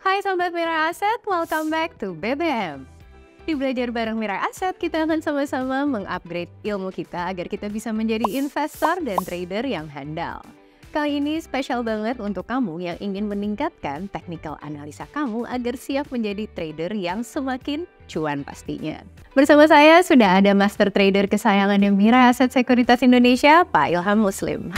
Hai Sobat Mirai Aset, welcome back to BBM. Di Belajar Bareng Mirai Aset, kita akan sama-sama mengupgrade ilmu kita agar kita bisa menjadi investor dan trader yang handal. Kali ini spesial banget untuk kamu yang ingin meningkatkan technical analisa kamu agar siap menjadi trader yang semakin cuan pastinya. Bersama saya sudah ada master trader kesayangan Mirai Aset Sekuritas Indonesia, Pak Ilham Muslim.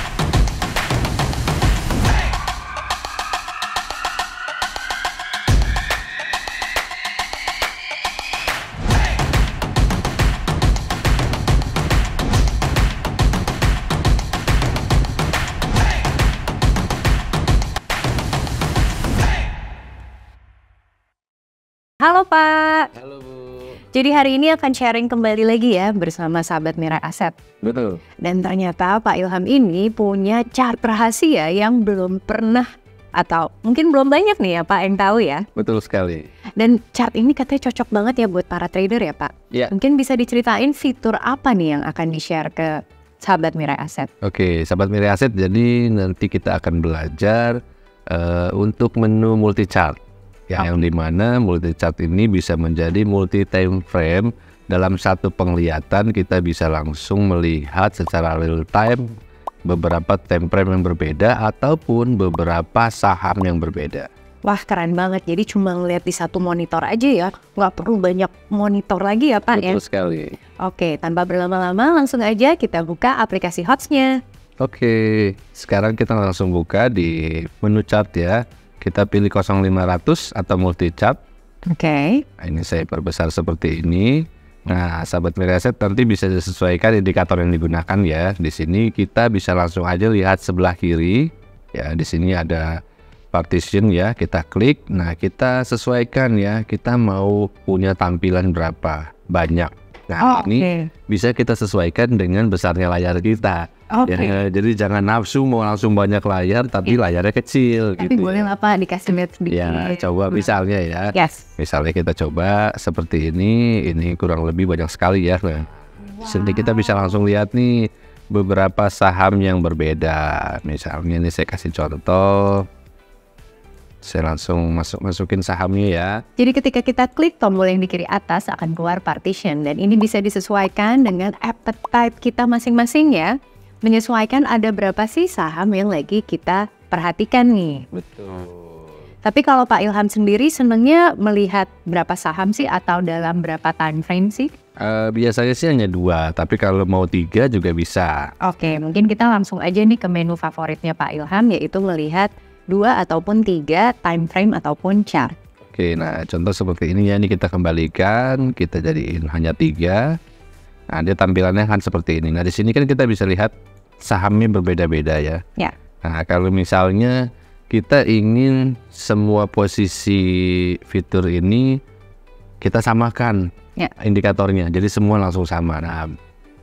Halo Pak. Halo Bu. Jadi hari ini akan sharing kembali lagi ya bersama sahabat Mirai Aset. Betul. Dan ternyata Pak Ilham ini punya chart rahasia yang belum pernah atau mungkin belum banyak nih ya Pak yang tahu ya. Betul sekali. Dan chart ini katanya cocok banget ya buat para trader ya Pak. Ya. Mungkin bisa diceritain fitur apa nih yang akan di-share ke sahabat Mirai Aset. Oke, sahabat Mirai Aset, jadi nanti kita akan belajar untuk menu multi chart. Ya, yang dimana multi chart ini bisa menjadi multi time frame. Dalam satu penglihatan kita bisa langsung melihat secara real time beberapa time frame yang berbeda ataupun beberapa saham yang berbeda. Wah keren banget, jadi cuma ngeliat di satu monitor aja ya, nggak perlu banyak monitor lagi ya Pak ya. Betul sekali. Oke, tanpa berlama-lama langsung aja kita buka aplikasi HOTS-nya. Oke, sekarang kita langsung buka di menu chart ya. Kita pilih 0500 atau multi chart. Oke. Nah, ini saya perbesar seperti ini. Nah, sahabat Mirai Aset nanti bisa disesuaikan indikator yang digunakan ya. Di sini kita bisa langsung aja lihat sebelah kiri. Ya, di sini ada partition ya. Kita klik. Nah, kita sesuaikan ya. Kita mau punya tampilan berapa banyak. Nah, ini bisa kita sesuaikan dengan besarnya layar kita. Ya, jadi jangan nafsu mau langsung banyak layar tapi layarnya kecil. Tapi gitu boleh lah Pak dikasih lihat sedikit. Ya, coba misalnya ya. Yes. Misalnya kita coba seperti ini kurang lebih banyak sekali ya. Nah, sini kita bisa langsung lihat nih beberapa saham yang berbeda. Misalnya ini saya kasih contoh. Saya langsung masukin sahamnya ya. Jadi ketika kita klik tombol yang di kiri atas akan keluar partition dan ini bisa disesuaikan dengan appetite kita masing-masing ya. Menyesuaikan ada berapa sih saham yang lagi kita perhatikan nih. Betul. Tapi kalau Pak Ilham sendiri senengnya melihat berapa saham sih atau dalam berapa time frame sih? Biasanya sih hanya 2, tapi kalau mau 3 juga bisa. Oke, mungkin kita langsung aja nih ke menu favoritnya Pak Ilham yaitu melihat 2 ataupun 3 time frame ataupun chart. Oke, nah contoh seperti ini ya, ini kita kembalikan, kita jadiin hanya 3. Nah, dia tampilannya kan seperti ini. Nah, di sini kan kita bisa lihat sahamnya berbeda-beda ya. Ya. Nah, kalau misalnya kita ingin semua posisi fitur ini kita samakan indikatornya, jadi semua langsung sama. Nah,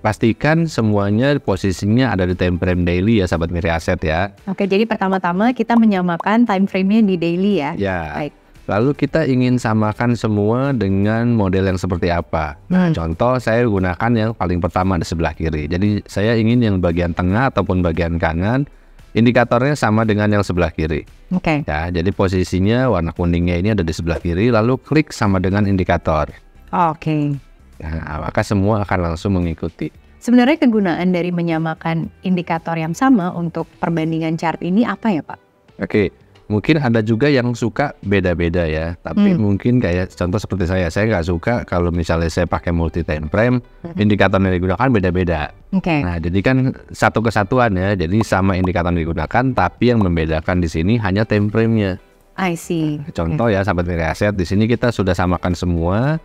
pastikan semuanya posisinya ada di time frame daily ya, sahabat Mirai Aset ya. Oke, jadi pertama-tama kita menyamakan time frame-nya di daily ya. Ya. Baik. Lalu kita ingin samakan semua dengan model yang seperti apa. Nah, contoh saya gunakan yang paling pertama di sebelah kiri. Jadi saya ingin yang bagian tengah ataupun bagian kanan indikatornya sama dengan yang sebelah kiri. Oke. Ya, jadi posisinya warna kuningnya ini ada di sebelah kiri, lalu klik sama dengan indikator. Oke. Nah, maka semua akan langsung mengikuti. Sebenarnya kegunaan dari menyamakan indikator yang sama untuk perbandingan chart ini apa ya Pak? Oke. Mungkin ada juga yang suka beda-beda ya, tapi mungkin kayak contoh seperti saya nggak suka kalau misalnya saya pakai multi time frame, indikator yang digunakan beda-beda. Oke. Nah, jadi kan satu kesatuan ya, jadi sama indikator yang digunakan, tapi yang membedakan di sini hanya time frame-nya. I see. Contoh ya, sahabat Mirai Aset, di sini kita sudah samakan semua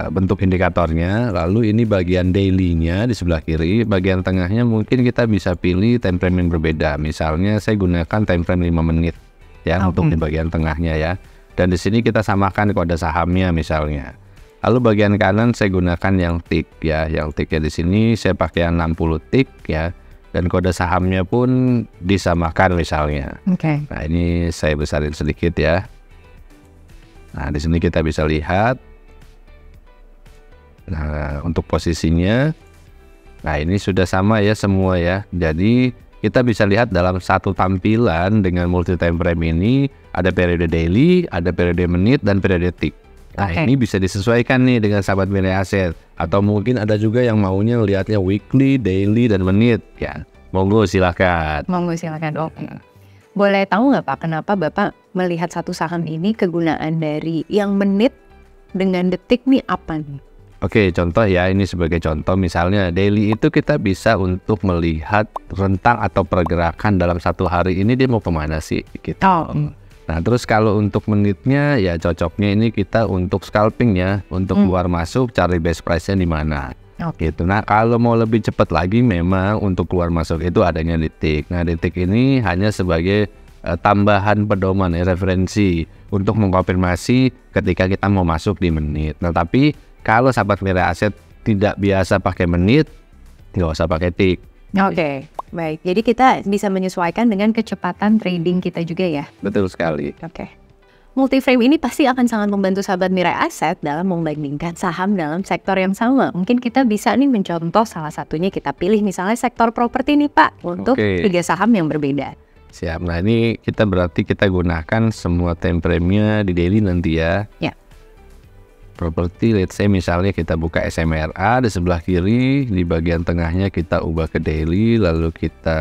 bentuk indikatornya, lalu ini bagian daily-nya di sebelah kiri, bagian tengahnya mungkin kita bisa pilih time frame yang berbeda. Misalnya saya gunakan time frame 5 menit. Ya, untuk di bagian tengahnya ya. Dan di sini kita samakan kode sahamnya misalnya. Lalu bagian kanan saya gunakan yang tick ya. Yang ticknya di sini saya pakai yang 60 tick ya. Dan kode sahamnya pun disamakan misalnya. Oke. Nah, ini saya besarin sedikit ya. Nah, di sini kita bisa lihat. Nah, untuk posisinya. Nah, ini sudah sama ya semua ya. Jadi kita bisa lihat dalam satu tampilan dengan multi time frame ini ada periode daily, ada periode menit, dan periode detik. Nah, ini bisa disesuaikan nih dengan sahabat mirai aset. Atau mungkin ada juga yang maunya lihatnya weekly, daily, dan menit. Ya, monggo silakan. Monggo silakan. Oke. Boleh tahu nggak Pak, kenapa Bapak melihat satu saham ini kegunaan dari yang menit dengan detik nih apa nih? Oke, contoh ya, ini sebagai contoh misalnya daily itu kita bisa untuk melihat rentang atau pergerakan dalam satu hari ini dia mau kemana sih gitu. Nah, terus kalau untuk menitnya ya cocoknya ini kita untuk scalping ya, untuk keluar masuk cari best price-nya di mana. Gitu. Nah, kalau mau lebih cepat lagi memang untuk keluar masuk itu adanya detik. Nah, detik ini hanya sebagai tambahan pedoman ya, referensi untuk mengkonfirmasi ketika kita mau masuk di menit. Nah, tapi kalau sahabat mirai aset tidak biasa pakai menit, nggak usah pakai tik. Oke, baik. Jadi kita bisa menyesuaikan dengan kecepatan trading kita juga ya. Betul sekali. Oke. Multiframe ini pasti akan sangat membantu sahabat mirai aset dalam membandingkan saham dalam sektor yang sama. Mungkin kita bisa nih mencontoh salah satunya, kita pilih misalnya sektor properti nih Pak, untuk 3 saham yang berbeda. Siap. Nah, ini berarti kita gunakan semua time frame-nya di daily nanti ya. Ya. Properti, let's say misalnya kita buka SMRA di sebelah kiri, di bagian tengahnya kita ubah ke daily, lalu kita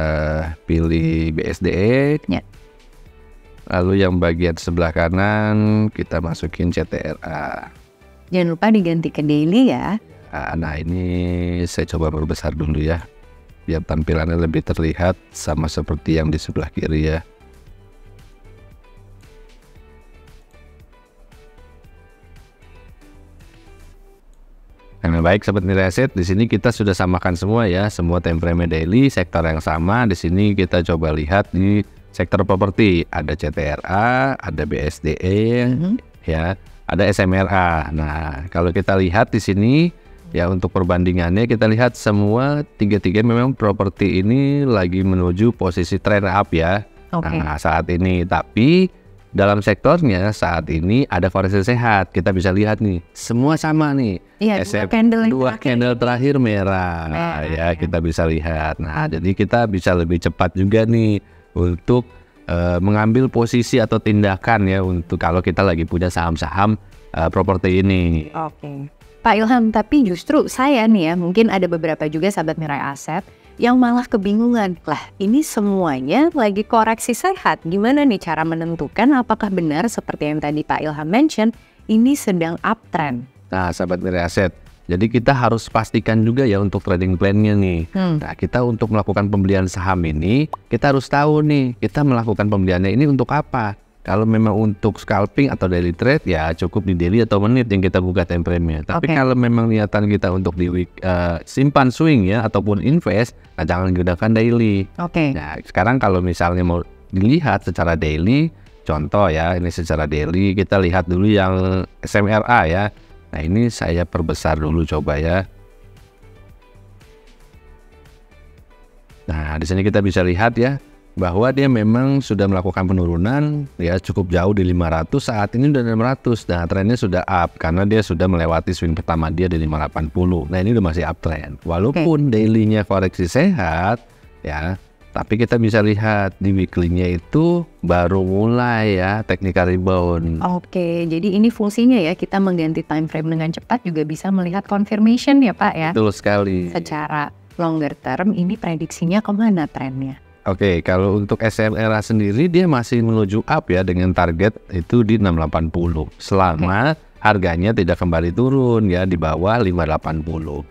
pilih BSDE. Ya. Lalu yang bagian sebelah kanan kita masukin CTRA. Jangan lupa diganti ke daily ya. Nah, ini saya coba perbesar dulu ya, biar tampilannya lebih terlihat sama seperti yang di sebelah kiri ya. Nah, baik sahabat mirai aset, di sini kita sudah samakan semua ya, semua time frame daily, sektor yang sama. Di sini kita coba lihat di sektor properti, ada CTRA, ada BSDE, ya, ada SMRA. Nah, kalau kita lihat di sini ya, untuk perbandingannya kita lihat semua tiga-tiga memang properti ini lagi menuju posisi trend up ya. Nah, saat ini, tapi dalam sektornya saat ini ada koreksi sehat. Kita bisa lihat nih, semua sama nih. Iya, dua candle terakhir merah. Nah, ya, kita bisa lihat. Nah, jadi kita bisa lebih cepat juga nih untuk mengambil posisi atau tindakan ya, untuk kalau kita lagi punya saham-saham properti ini. Oke. Pak Ilham, tapi justru saya nih ya, mungkin ada beberapa juga sahabat mirai aset yang malah kebingungan. Lah, ini semuanya lagi koreksi sehat. Gimana nih cara menentukan apakah benar seperti yang tadi Pak Ilham mention, ini sedang uptrend? Nah, sahabat mirai aset, jadi kita harus pastikan juga ya untuk trading plan-nya nih. Nah, kita untuk melakukan pembelian saham ini, kita harus tahu nih, kita melakukan pembeliannya ini untuk apa. Kalau memang untuk scalping atau daily trade ya cukup di daily atau menit yang kita buka time frame-nya. Tapi kalau memang niatan kita untuk di simpan swing ya ataupun invest, nah jangan gunakan daily. Nah, sekarang kalau misalnya mau dilihat secara daily, contoh ya, ini secara daily kita lihat dulu yang SMRA ya. Nah, ini saya perbesar dulu coba ya. Nah, di sini kita bisa lihat ya, bahwa dia memang sudah melakukan penurunan ya, cukup jauh di 500, saat ini udah 600. Nah, trennya sudah up karena dia sudah melewati swing pertama dia di 580. Nah, ini udah masih uptrend walaupun dailynya koreksi sehat ya, tapi kita bisa lihat di weekly-nya itu baru mulai ya technical rebound. Jadi ini fungsinya ya, kita mengganti time frame dengan cepat juga bisa melihat confirmation ya Pak ya. Betul sekali. Secara longer term ini prediksinya kemana trennya? Kalau untuk SMRA sendiri dia masih menuju up ya, dengan target itu di 680 selama harganya tidak kembali turun ya di bawah 580.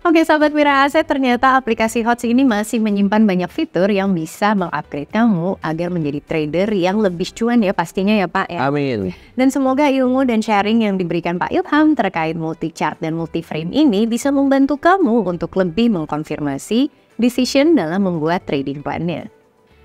Sahabat mirai aset, ternyata aplikasi HOTS ini masih menyimpan banyak fitur yang bisa mengupgrade kamu agar menjadi trader yang lebih cuan ya pastinya ya Pak ya. Amin. Dan semoga ilmu dan sharing yang diberikan Pak Ilham terkait multi chart dan multi frame ini bisa membantu kamu untuk lebih mengkonfirmasi decision dalam membuat trading plan-nya.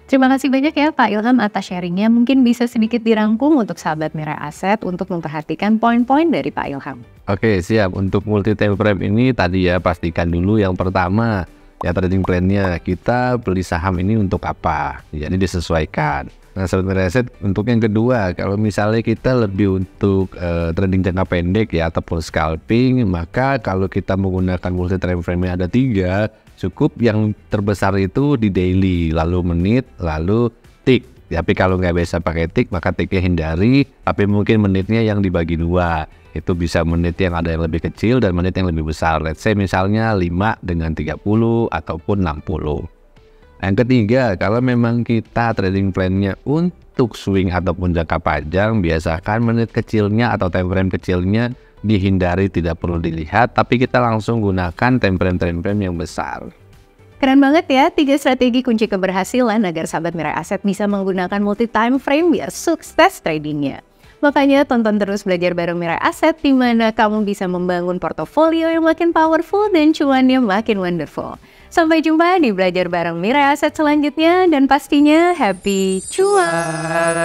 Terima kasih banyak ya Pak Ilham atas sharingnya. Mungkin bisa sedikit dirangkum untuk sahabat mirai aset untuk memperhatikan poin-poin dari Pak Ilham. Siap. Untuk multi time frame ini tadi ya, pastikan dulu yang pertama ya, trading plan-nya kita beli saham ini untuk apa, jadi disesuaikan. Nah, sahabat mirai aset, untuk yang kedua, kalau misalnya kita lebih untuk trading jangka pendek ya ataupun scalping, maka kalau kita menggunakan multi time frame yang ada 3, Cukup yang terbesar itu di daily, lalu menit, lalu tick. Tapi kalau nggak bisa pakai tick, maka ticknya hindari. Tapi mungkin menitnya yang dibagi dua. Itu bisa menit yang ada yang lebih kecil dan menit yang lebih besar. Let's say misalnya 5 dengan 30 ataupun 60. Yang ketiga, kalau memang kita trading plan-nya untuk swing ataupun jangka panjang, biasakan menit kecilnya atau time frame kecilnya dihindari, tidak perlu dilihat, tapi kita langsung gunakan time frame yang besar. Keren banget ya, 3 strategi kunci keberhasilan agar sahabat Mirai Aset bisa menggunakan multi time frame biar sukses tradingnya. Makanya tonton terus Belajar Bareng Mirai Aset, di mana kamu bisa membangun portofolio yang makin powerful dan cuannya makin wonderful. Sampai jumpa di Belajar Bareng Mirai Aset selanjutnya, dan pastinya happy cuan!